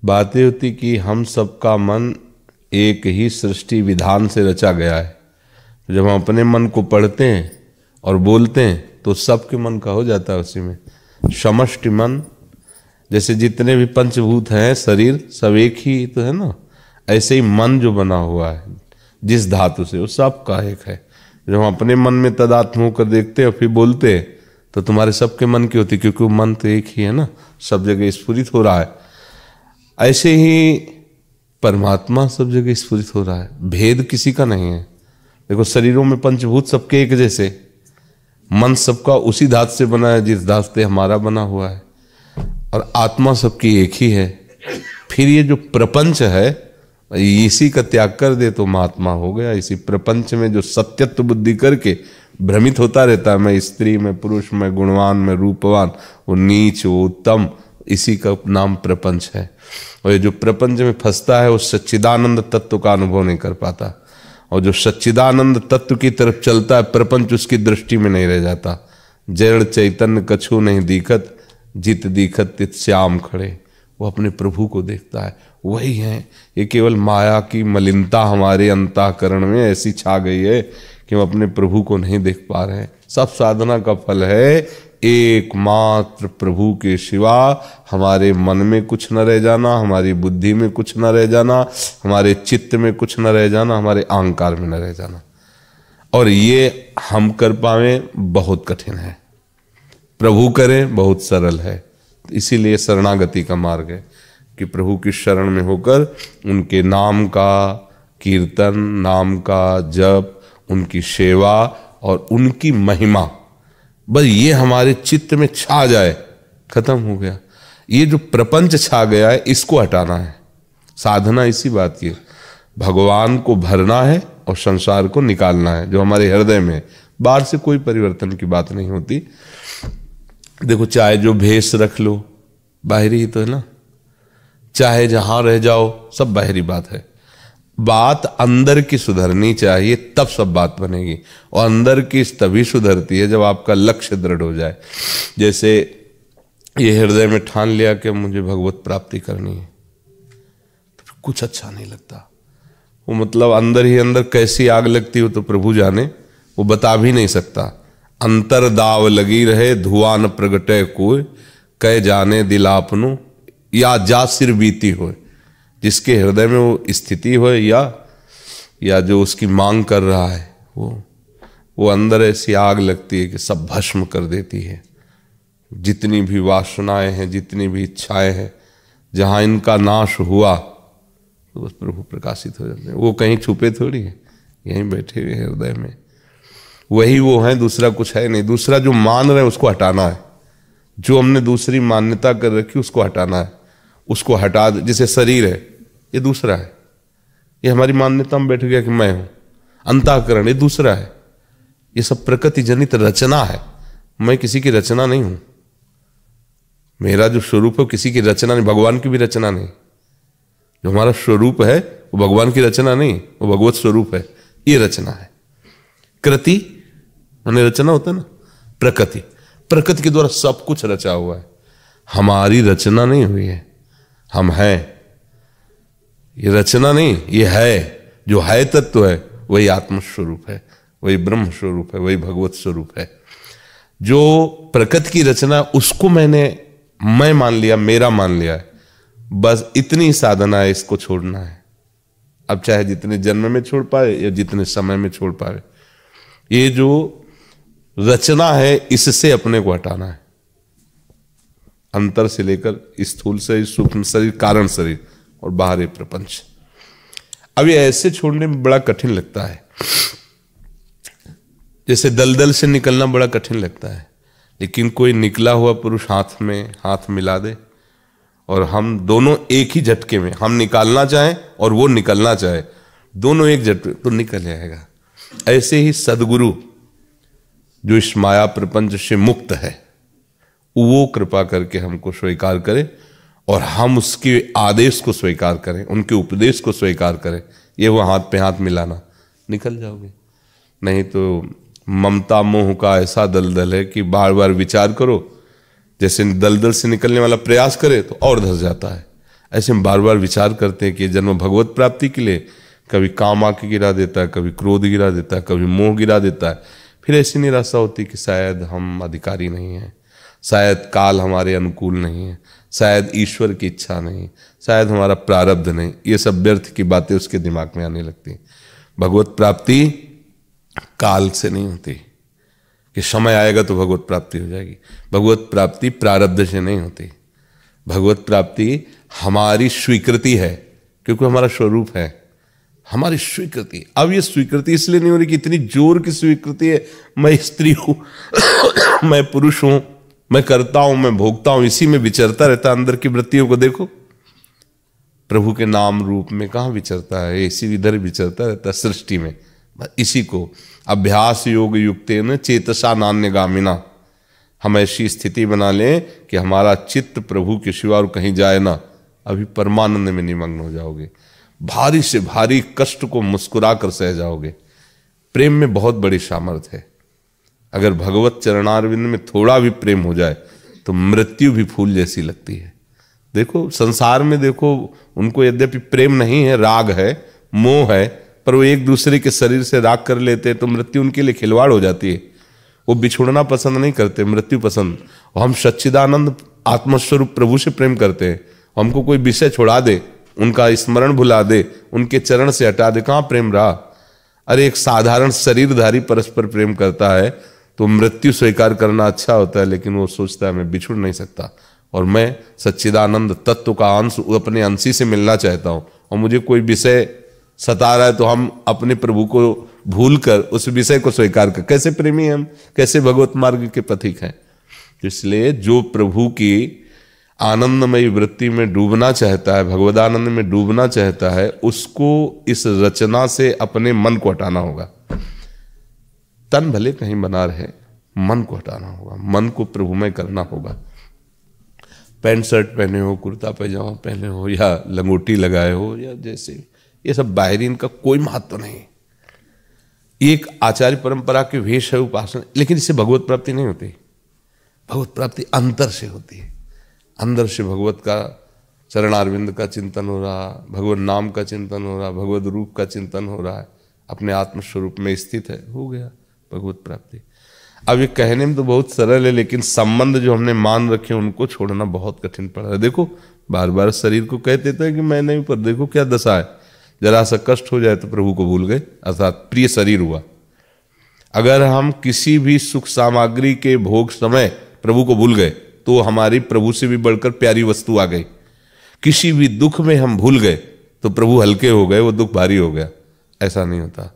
बात ये होती कि हम सबका मन एक ही सृष्टि विधान से रचा गया है। जब हम अपने मन को पढ़ते हैं और बोलते हैं तो सबके मन का हो जाता है उसी में। समष्टि मन, जैसे जितने भी पंचभूत हैं शरीर सब एक ही तो है ना, ऐसे ही मन जो बना हुआ है जिस धातु से, वो सबका एक है। जब हम अपने मन में तदात्म होकर देखते हैं और फिर बोलते हैं तो तुम्हारे सबके मन की होती, क्योंकि वो मन तो एक ही है ना, सब जगह स्फुरित हो रहा है। ऐसे ही परमात्मा सब जगह स्फुरित हो रहा है, भेद किसी का नहीं है। देखो शरीरों में पंचभूत सबके एक जैसे, मन सबका उसी धातु से बना है जिस धातु से हमारा बना हुआ है, और आत्मा सबकी एक ही है। फिर ये जो प्रपंच है इसी का त्याग कर दे तो महात्मा हो गया। इसी प्रपंच में जो सत्यत्व बुद्धि करके भ्रमित होता रहता है, मैं स्त्री, मैं पुरुष, मैं गुणवान, मैं रूपवान, वो नीच, वो उत्तम, इसी का नाम प्रपंच है। और ये जो प्रपंच में फंसता है वो सच्चिदानंद तत्व का अनुभव नहीं कर पाता, और जो सच्चिदानंद तत्व की तरफ चलता है प्रपंच उसकी दृष्टि में नहीं रह जाता। जड़ चैतन्य कछु नहीं दिखत, जित दिखत तित श्याम खड़े, वो अपने प्रभु को देखता है, वही है। ये केवल माया की मलिनता हमारे अंतःकरण में ऐसी छा गई है कि हम अपने प्रभु को नहीं देख पा रहे हैं। सब साधना का फल है एकमात्र प्रभु के सिवा हमारे मन में कुछ न रह जाना, हमारी बुद्धि में कुछ न रह जाना, हमारे चित्त में कुछ न रह जाना, हमारे अहंकार में न रह जाना। और ये हम कर पावे बहुत कठिन है, प्रभु करें बहुत सरल है। इसीलिए शरणागति का मार्ग है कि प्रभु की शरण में होकर उनके नाम का कीर्तन, नाम का जप, उनकी सेवा और उनकी महिमा, बस ये हमारे चित्त में छा जाए, खत्म हो गया। ये जो प्रपंच छा गया है इसको हटाना है। साधना इसी बात की है, भगवान को भरना है और संसार को निकालना है जो हमारे हृदय में। बाहर से कोई परिवर्तन की बात नहीं होती। देखो चाहे जो भेष रख लो बाहरी ही तो है ना, चाहे जहां रह जाओ सब बाहरी बात है। बात अंदर की सुधरनी चाहिए तब सब बात बनेगी, और अंदर की तभी सुधरती है जब आपका लक्ष्य दृढ़ हो जाए। जैसे ये हृदय में ठान लिया कि मुझे भगवत प्राप्ति करनी है, तो कुछ अच्छा नहीं लगता। वो मतलब अंदर ही अंदर कैसी आग लगती हो तो प्रभु जाने, वो बता भी नहीं सकता। अंतर दाव लगी रहे धुआं न प्रगटे कोई, कह जाने दिल आपनो या जा सिर बीती हो। जिसके हृदय में वो स्थिति हो या जो उसकी मांग कर रहा है वो अंदर ऐसी आग लगती है कि सब भस्म कर देती है। जितनी भी वासनाएं हैं, जितनी भी इच्छाएं हैं, जहां इनका नाश हुआ तो बस प्रभु प्रकाशित हो जाते हैं। वो कहीं छुपे थोड़ी है, यहीं बैठे हुए हृदय में वही वो है, दूसरा कुछ है नहीं। दूसरा जो मान रहे हैं उसको हटाना है, जो हमने दूसरी मान्यता कर रखी उसको हटाना है, उसको हटा। जैसे शरीर है ये दूसरा है, ये हमारी मान्यता में बैठ गया कि मैं हूं। अंतःकरण ये दूसरा है, ये सब प्रकृति जनित रचना है, मैं किसी की रचना नहीं हूं। मेरा जो स्वरूप है किसी की रचना नहीं, भगवान की भी रचना नहीं। जो हमारा स्वरूप है वो भगवान की रचना नहीं, वो भगवत स्वरूप है, ये रचना है। कृति माने रचना होता है ना, प्रकृति, प्रकृति के द्वारा सब कुछ रचा हुआ है, हमारी रचना नहीं हुई है। हम हैं, ये रचना नहीं, ये है। जो है तत्व है वही आत्म स्वरूप है, वही ब्रह्म स्वरूप है, वही भगवत स्वरूप है। जो प्रकृति की रचना उसको मैं मान लिया, मेरा मान लिया है, बस इतनी साधना है, इसको छोड़ना है। अब चाहे जितने जन्म में छोड़ पाए या जितने समय में छोड़ पाए, ये जो रचना है इससे अपने को हटाना है, अंतर से लेकर स्थूल शरीर, सूक्ष्म शरीर, कारण शरीर और बाहरी प्रपंच। अब ये ऐसे छोड़ने में बड़ा कठिन लगता है, जैसे दलदल से निकलना बड़ा कठिन लगता है। लेकिन कोई निकला हुआ पुरुष हाथ में हाथ मिला दे और हम दोनों एक ही झटके में, हम निकालना चाहें और वो निकलना चाहे, दोनों एक झटके तो निकल जाएगा। ऐसे ही सदगुरु जो इस माया प्रपंच से मुक्त है वो कृपा करके हमको स्वीकार करे और हम उसके आदेश को स्वीकार करें, उनके उपदेश को स्वीकार करें। ये वो हाथ पे हाथ मिलाना, निकल जाओगे। नहीं तो ममता मोह का ऐसा दलदल है कि बार बार विचार करो, जैसे दलदल से निकलने वाला प्रयास करे तो और धंस जाता है। ऐसे हम बार बार विचार करते हैं कि जन्म भगवत प्राप्ति के लिए, कभी काम आके गिरा देता है, कभी क्रोध गिरा देता है, कभी मोह गिरा देता है। फिर ऐसी निराशा होती कि शायद हम अधिकारी नहीं हैं, शायद काल हमारे अनुकूल नहीं है, शायद ईश्वर की इच्छा नहीं, शायद हमारा प्रारब्ध नहीं। ये सब व्यर्थ की बातें उसके दिमाग में आने लगती। भगवत प्राप्ति काल से नहीं होती कि समय आएगा तो भगवत प्राप्ति हो जाएगी। भगवत प्राप्ति प्रारब्ध से नहीं होती। भगवत प्राप्ति हमारी स्वीकृति है, क्योंकि हमारा स्वरूप है, हमारी स्वीकृति। अब ये स्वीकृति इसलिए नहीं हो रही कि इतनी जोर की स्वीकृति है, मैं स्त्री हूं मैं पुरुष हूं, मैं करता हूं, मैं भोगता हूं, इसी में विचरता रहता। अंदर की वृत्तियों को देखो, प्रभु के नाम रूप में कहाँ विचरता है, इसी इधर विचरता रहता है सृष्टि में। इसी को अभ्यास योग युक्तेन चेतसा नान्यगामिना, हम ऐसी स्थिति बना लें कि हमारा चित्त प्रभु के सिवा और कहीं जाए ना। अभी परमानंद में निमग्न हो जाओगे, भारी से भारी कष्ट को मुस्कुरा कर सह जाओगे। प्रेम में बहुत बड़ी सामर्थ्य है। अगर भगवत चरणारविंद में थोड़ा भी प्रेम हो जाए तो मृत्यु भी फूल जैसी लगती है। देखो संसार में, देखो उनको यद्यपि प्रेम नहीं है, राग है, मोह है, पर वो एक दूसरे के शरीर से राग कर लेते हैं तो मृत्यु उनके लिए खिलवाड़ हो जाती है। वो बिछुड़ना पसंद नहीं करते, मृत्यु पसंद। और हम सच्चिदानंद आत्मस्वरूप प्रभु से प्रेम करते हैं। हमको कोई विषय छोड़ा दे, उनका स्मरण भुला दे, उनके चरण से हटा दे, कहाँ प्रेम रहा। अरे एक साधारण शरीरधारी परस्पर प्रेम करता है तो मृत्यु स्वीकार करना अच्छा होता है, लेकिन वो सोचता है मैं बिछुड़ नहीं सकता और मैं सच्चिदानंद तत्व का अंश अपने अंशी से मिलना चाहता हूँ, और मुझे कोई विषय सता रहा है तो हम अपने प्रभु को भूल कर उस विषय को स्वीकार कर, कैसे प्रेमी हम, कैसे भगवत मार्ग के पथिक हैं। इसलिए जो प्रभु की आनंदमयी वृत्ति में डूबना चाहता है, भगवदानंद में डूबना चाहता है, उसको इस रचना से अपने मन को हटाना होगा। तन भले कहीं बना रहे, मन को हटाना होगा, मन को प्रभुमय करना होगा। पैंट शर्ट पहने हो, कुर्ता पैजामा पहने हो, या लंगोटी लगाए हो, या जैसे, ये सब बाहरी, इनका कोई महत्व नहीं। एक आचार्य परंपरा के वेश है, उपासना, लेकिन इससे भगवत प्राप्ति नहीं होती। भगवत प्राप्ति अंतर से होती है। अंदर से भगवत का चरणारविंद का चिंतन हो रहा, भगवत नाम का चिंतन हो रहा, भगवत रूप का चिंतन हो रहा है, अपने आत्मस्वरूप में स्थित है, हो गया भगवत प्राप्ति। अब ये कहने में तो बहुत सरल है, लेकिन संबंध जो हमने मान रखे उनको छोड़ना बहुत कठिन पड़ रहा है। देखो बार बार शरीर को कह देता है कि मैं नहीं, पर देखो क्या दशा है। जरा सा कष्ट हो जाए तो प्रभु को भूल गए, अर्थात प्रिय शरीर हुआ। अगर हम किसी भी सुख सामग्री के भोग समय प्रभु को भूल गए तो हमारी प्रभु से भी बढ़कर प्यारी वस्तु आ गई। किसी भी दुख में हम भूल गए तो प्रभु हल्के हो गए, वो दुख भारी हो गया। ऐसा नहीं होता,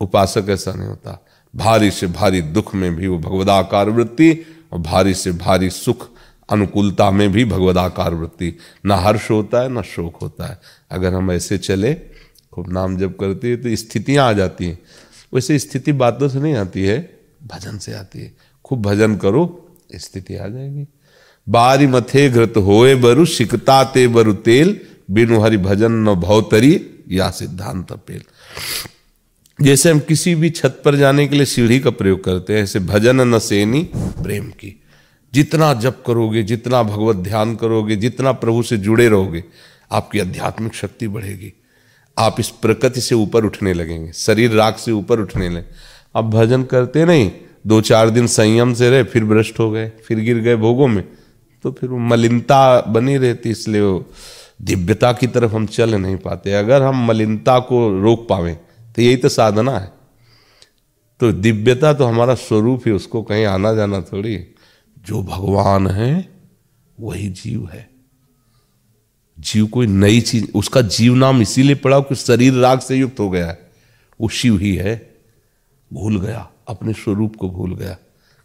उपासक ऐसा नहीं होता। भारी से भारी दुख में भी वो भगवदाकार वृत्ति, और भारी से भारी सुख अनुकूलता में भी भगवदाकार वृत्ति। ना हर्ष होता है ना शोक होता है। अगर हम ऐसे चले, खूब नाम जप करते हैं तो स्थितियां आ जाती हैं। वैसे स्थिति बातों से नहीं आती है, भजन से आती है। खूब भजन करो, स्थिति आ जाएगी। बारी मथे घृत होए बरु, सिकता ते बरु तेल, बिनु हरि भजन न भवतरी, या सिद्धांत पेल। जैसे हम किसी भी छत पर जाने के लिए सीढ़ी का प्रयोग करते हैं, ऐसे भजन न सेनी प्रेम की। जितना जप करोगे, जितना भगवत ध्यान करोगे, जितना प्रभु से जुड़े रहोगे, आपकी आध्यात्मिक शक्ति बढ़ेगी। आप इस प्रकृति से ऊपर उठने लगेंगे, शरीर राग से ऊपर उठने लगे। अब भजन करते नहीं, 2-4 दिन संयम से रहे, फिर भ्रष्ट हो गए, फिर गिर गए भोगों में, तो फिर वो मलिनता बनी रहती। इसलिए वो दिव्यता की तरफ हम चल नहीं पाते। अगर हम मलिनता को रोक पावें तो यही तो साधना है। तो दिव्यता तो हमारा स्वरूप है, उसको कहीं आना जाना थोड़ी। जो भगवान है वही जीव है। जीव कोई नई चीज, उसका जीव नाम इसीलिए पड़ा कि शरीर राग से युक्त हो गया है, वो शिव ही है। भूल गया, अपने स्वरूप को भूल गया।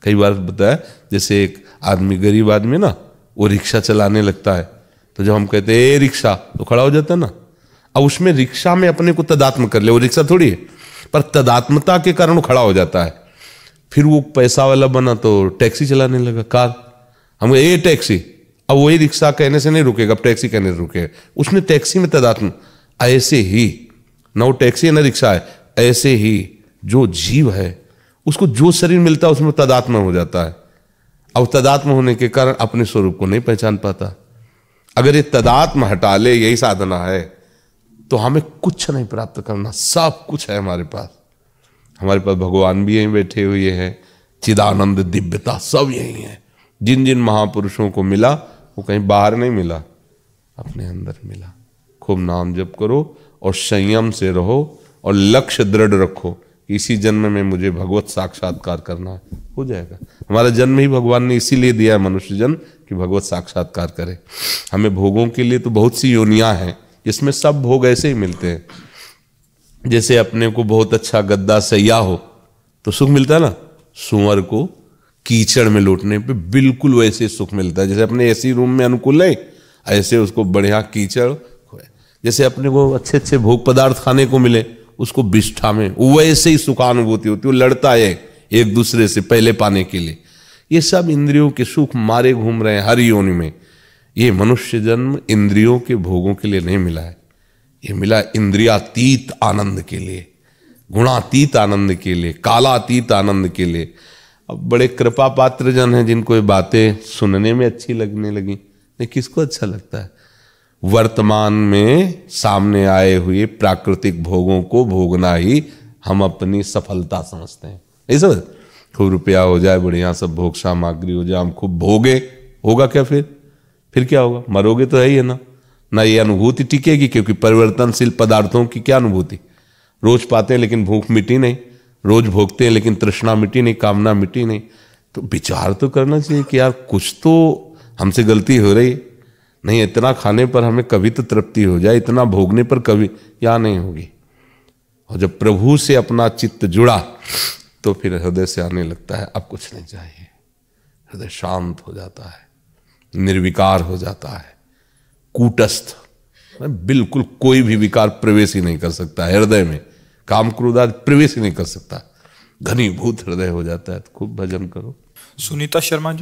कई बार बताया, जैसे एक आदमी, गरीब आदमी ना, वो रिक्शा चलाने लगता है, तो जब हम कहते हैं ए रिक्शा, तो खड़ा हो जाता है ना। अब उसमें रिक्शा में अपने को तदात्म कर ले, वो रिक्शा थोड़ी है, पर तदात्मता के कारण वो खड़ा हो जाता है। फिर वो पैसा वाला बना तो टैक्सी चलाने लगा, कार। हम ए टैक्सी, अब वही रिक्शा कहने से नहीं रुकेगा, अब टैक्सी कहने से रुकेगा। उसने टैक्सी में तदात्म। ऐसे ही न वो टैक्सी न रिक्शा है, ऐसे ही जो जीव है उसको जो शरीर मिलता है उसमें तदात्म हो जाता है। अब तदात्म होने के कारण अपने स्वरूप को नहीं पहचान पाता। अगर ये तदात्म हटा ले, यही साधना है, तो हमें कुछ नहीं प्राप्त करना, सब कुछ है हमारे पास। हमारे पास भगवान भी यहीं बैठे हुए हैं, चिदानंद दिव्यता सब यही है। जिन जिन महापुरुषों को मिला वो कहीं बाहर नहीं मिला, अपने अंदर मिला। खूब नाम जप करो और संयम से रहो और लक्ष्य दृढ़ रखो, इसी जन्म में मुझे भगवत साक्षात्कार करना है, हो जाएगा। हमारा जन्म ही भगवान ने इसीलिए दिया है मनुष्य जन्म, कि भगवत साक्षात्कार करे। हमें भोगों के लिए तो बहुत सी योनियां हैं, जिसमें सब भोग ऐसे ही मिलते हैं। जैसे अपने को बहुत अच्छा गद्दा सैया हो तो सुख मिलता है ना, सुअर को कीचड़ में लौटने पे बिल्कुल वैसे सुख मिलता है। जैसे अपने एसी रूम में अनुकूल है, ऐसे उसको बढ़िया कीचड़, जैसे अपने को अच्छे अच्छे भोग पदार्थ खाने को मिले, उसको विष्ठा में वैसे ही सुखानुभूति होती है। वो लड़ता है एक दूसरे से पहले पाने के लिए। ये सब इंद्रियों के सुख मारे घूम रहे हैं हर योनि में। ये मनुष्य जन्म इंद्रियों के भोगों के लिए नहीं मिला है, ये मिला इंद्रियातीत आनंद के लिए, गुणातीत आनंद के लिए, कालातीत आनंद के लिए। अब बड़े कृपा पात्र जन हैं जिनको ये बातें सुनने में अच्छी लगने लगी, नहीं किसको अच्छा लगता है? वर्तमान में सामने आए हुए प्राकृतिक भोगों को भोगना ही हम अपनी सफलता समझते हैं। ऐसा खूब रुपया हो जाए, बढ़िया सब भोग सामग्री हो जाए, हम खूब भोगे, होगा क्या फिर क्या होगा? मरोगे तो है ही है ना ये अनुभूति टिकेगी, क्योंकि परिवर्तनशील पदार्थों की क्या अनुभूति? रोज पाते हैं लेकिन भूख मिटी नहीं, रोज भोगते हैं लेकिन तृष्णा मिटी नहीं, कामना मिटी नहीं। तो विचार तो करना चाहिए कि यार कुछ तो हमसे गलती हो रही है। नहीं, इतना खाने पर हमें कभी तो तृप्ति हो जाए, इतना भोगने पर कभी या नहीं होगी। और जब प्रभु से अपना चित्त जुड़ा तो फिर हृदय से आने लगता है अब कुछ नहीं चाहिए, हृदय शांत हो जाता है, निर्विकार हो जाता है, कूटस्थ, बिल्कुल कोई भी विकार प्रवेश ही नहीं कर सकता हृदय में, काम क्रोध आदि प्रवेश ही नहीं कर सकता, घनीभूत हृदय हो जाता है। तो खूब भजन करो। सुनीता शर्मा जी।